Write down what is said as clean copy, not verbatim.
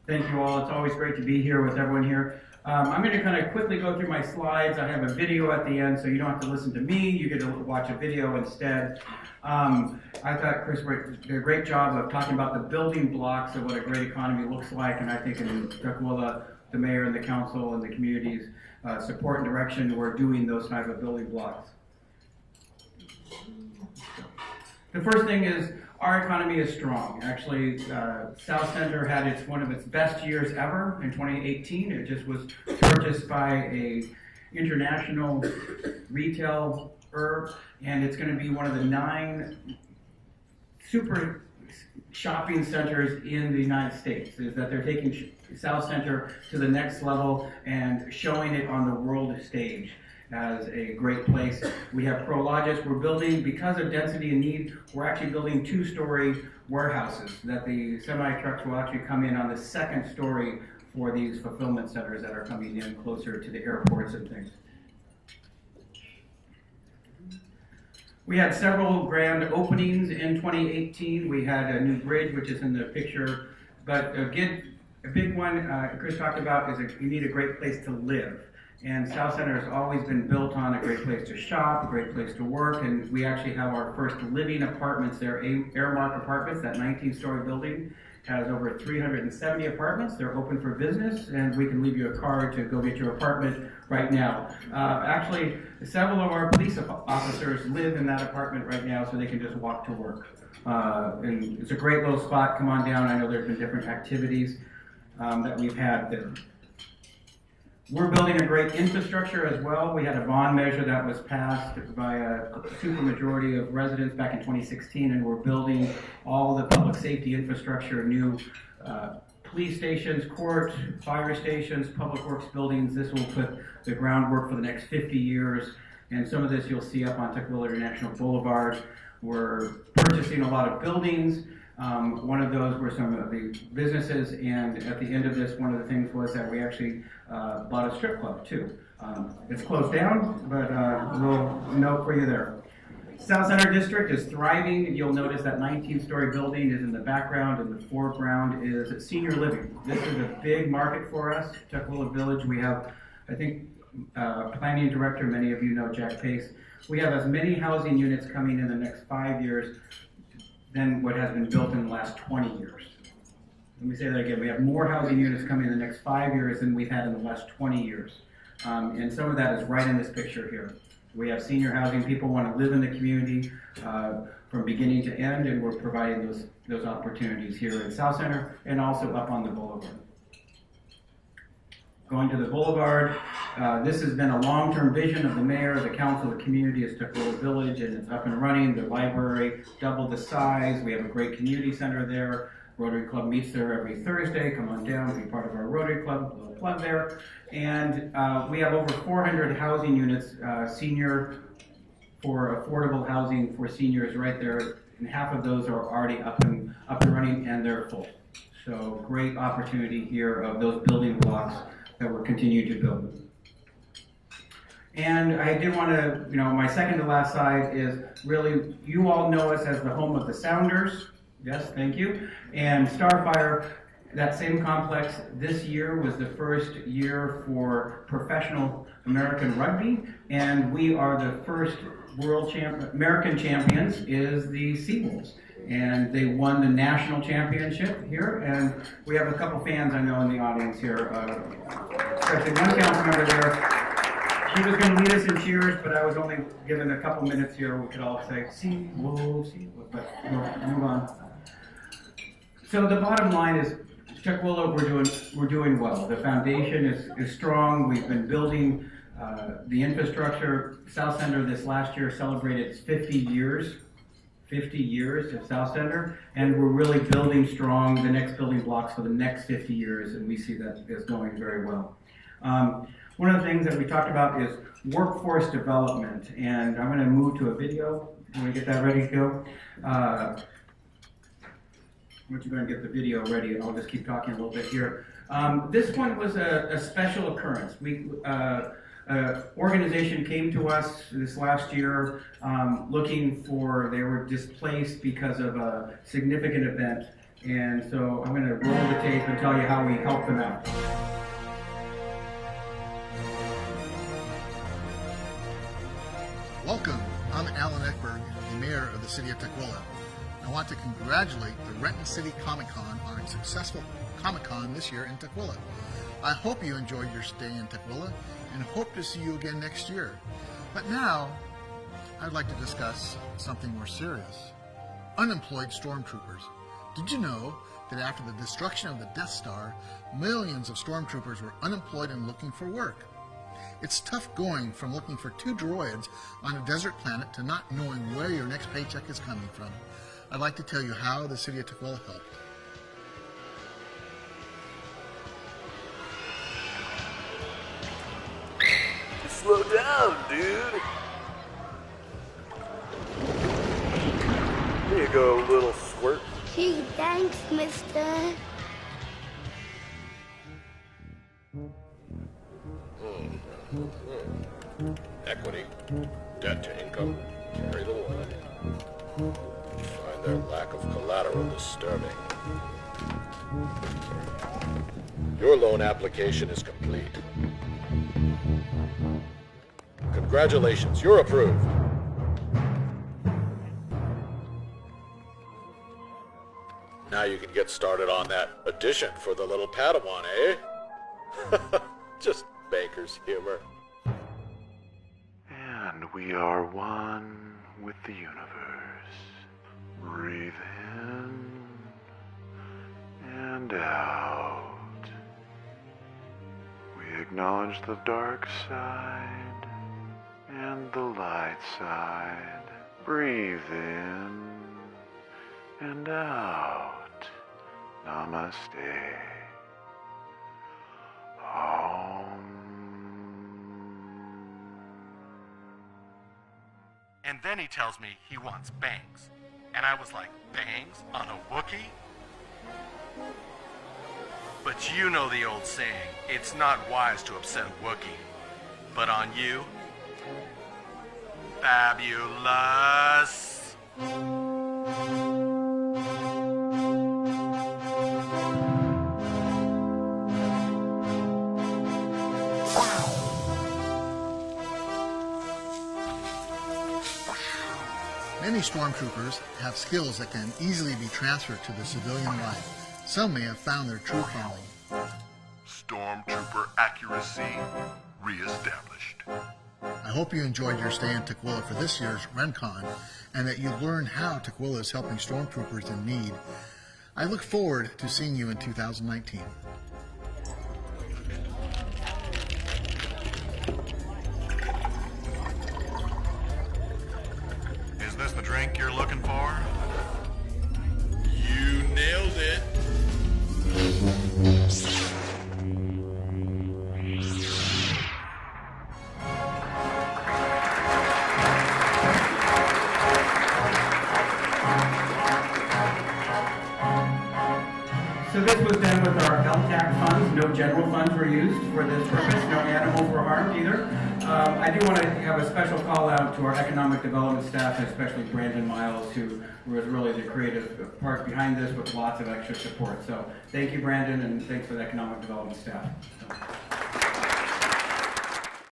Thank you all. It's always great to be here with everyone here. I'm going to kind of quickly go through my slides. I have a video at the end, so you don't have to listen to me. You get to watch a video instead. I thought Chris did a great job of talking about the building blocks of what a great economy looks like, and I think in Tukwila, the mayor and the council and the community's support and direction, we're doing those type of building blocks. The first thing is our economy is strong. Actually, South Center had one of its best years ever in 2018. It just was purchased by a international retailer, and it's going to be one of the 9 super shopping centers in the United States. Is that they're taking South Center to the next level and showing it on the world stage as a great place. We have Prologis. We're building, because of density and need, we're actually building 2-story warehouses that the semi-trucks will actually come in on the 2nd story for these fulfillment centers that are coming in closer to the airports and things. We had several grand openings in 2018. We had a new bridge, which is in the picture, but a big one Chris talked about is you need a great place to live. And South Center has always been built on a great place to shop, a great place to work, and we actually have our first living apartments there, Airmark Apartments. That 19-story building has over 370 apartments. They're open for business, and we can leave you a card to go get your apartment right now. Actually, several of our police officers live in that apartment right now, so they can just walk to work. And it's a great little spot. Come on down. I know there's been different activities that we've had there. We're building a great infrastructure as well. We had a bond measure that was passed by a supermajority of residents back in 2016, and we're building all the public safety infrastructure, new police stations, courts, fire stations, public works buildings. This will put the groundwork for the next 50 years, and some of this you'll see up on Tukwila International Boulevard. We're purchasing a lot of buildings. One of those were some of the businesses, and at the end of this, one of the things was that we actually bought a strip club too. It's closed down, but a little note for you there. South Center District is thriving. You'll notice that 19-story building is in the background, and the foreground is senior living. This is a big market for us. Tukwila Village, we have, I think, planning director, many of you know Jack Pace. We have as many housing units coming in the next 5 years than what has been built in the last 20 years. Let me say that again. We have more housing units coming in the next 5 years than we've had in the last 20 years. And some of that is right in this picture here. We have senior housing. People want to live in the community from beginning to end, and we're providing those opportunities here in South Center and also up on the boulevard. Going to the boulevard, this has been a long-term vision of the mayor, the council, the community is Tukwila Village, and it's up and running. The library doubled the size. We have a great community center there. Rotary Club meets there every Thursday. Come on down, be part of our Rotary Club, little plug there. And we have over 400 housing units, senior for affordable housing for seniors right there, and half of those are already up and running, and they're full. So great opportunity here of those building blocks that we're continuing to build. And I did want to, my second to last slide is really, you all know us as the home of the Sounders. Yes, thank you. And Starfire, that same complex, this year was the first year for professional American rugby, and we are the first American champions is the Seawolves. And they won the national championship here, and we have a couple fans I know in the audience here, especially one council member there. She was going to lead us in cheers, but I was only given a couple minutes here. We could all say, Seawolves, Seawolves, but we'll move on. So the bottom line is, Tukwila, we're doing well. The foundation is strong. We've been building the infrastructure. South Center this last year celebrated its 50 years of South Center, and we're really building strong the next building blocks for the next 50 years, and we see that is going very well. One of the things that we talked about is workforce development, and I'm going to move to a video. You want to get that ready to go? Once you're going to get the video ready, and I'll just keep talking a little bit here. This one was a special occurrence. Organization came to us this last year looking for, they were displaced because of a significant event, And so I'm going to roll the tape and tell you how we helped them out. Welcome, I'm Alan Eckberg, the mayor of the city of Tukwila. I want to congratulate the Renton City Comic Con on a successful Comic Con this year in Tukwila. I hope you enjoyed your stay in Tukwila and hope to see you again next year. But now, I'd like to discuss something more serious. Unemployed stormtroopers. Did you know that after the destruction of the Death Star, millions of stormtroopers were unemployed and looking for work? It's tough going from looking for 2 droids on a desert planet to not knowing where your next paycheck is coming from. I'd like to tell you how the city of Tukwila helped. Slow down, dude. There you go, little squirt. Gee, thanks, mister. Equity, debt to income, carry the one. Find their lack of collateral disturbing. Your loan application is complete. Congratulations, you're approved. Now you can get started on that addition for the little Padawan, eh? Just baker's humor. And we are one with the universe. Breathe in and out. We acknowledge the dark side and the light side. Breathe in and out. Namaste. And then he tells me he wants bangs. And I was like, bangs on a Wookiee? But you know the old saying, it's not wise to upset a Wookiee. But on you, fabulous. Many stormtroopers have skills that can easily be transferred to the civilian life. Some may have found their true calling. Stormtrooper accuracy reestablished. I hope you enjoyed your stay in Tukwila for this year's RenCon and that you learned how Tukwila is helping stormtroopers in need. I look forward to seeing you in 2019. Is this the drink you're looking for? You nailed it. So this was done with our LTAC funds. No general funds were used for this purpose. No animals were harmed either. I do want to have a special call out to our economic development staff, especially Brandon Miles, who was really the creative part behind this with lots of extra support. So thank you, Brandon, and thanks for the economic development staff. So.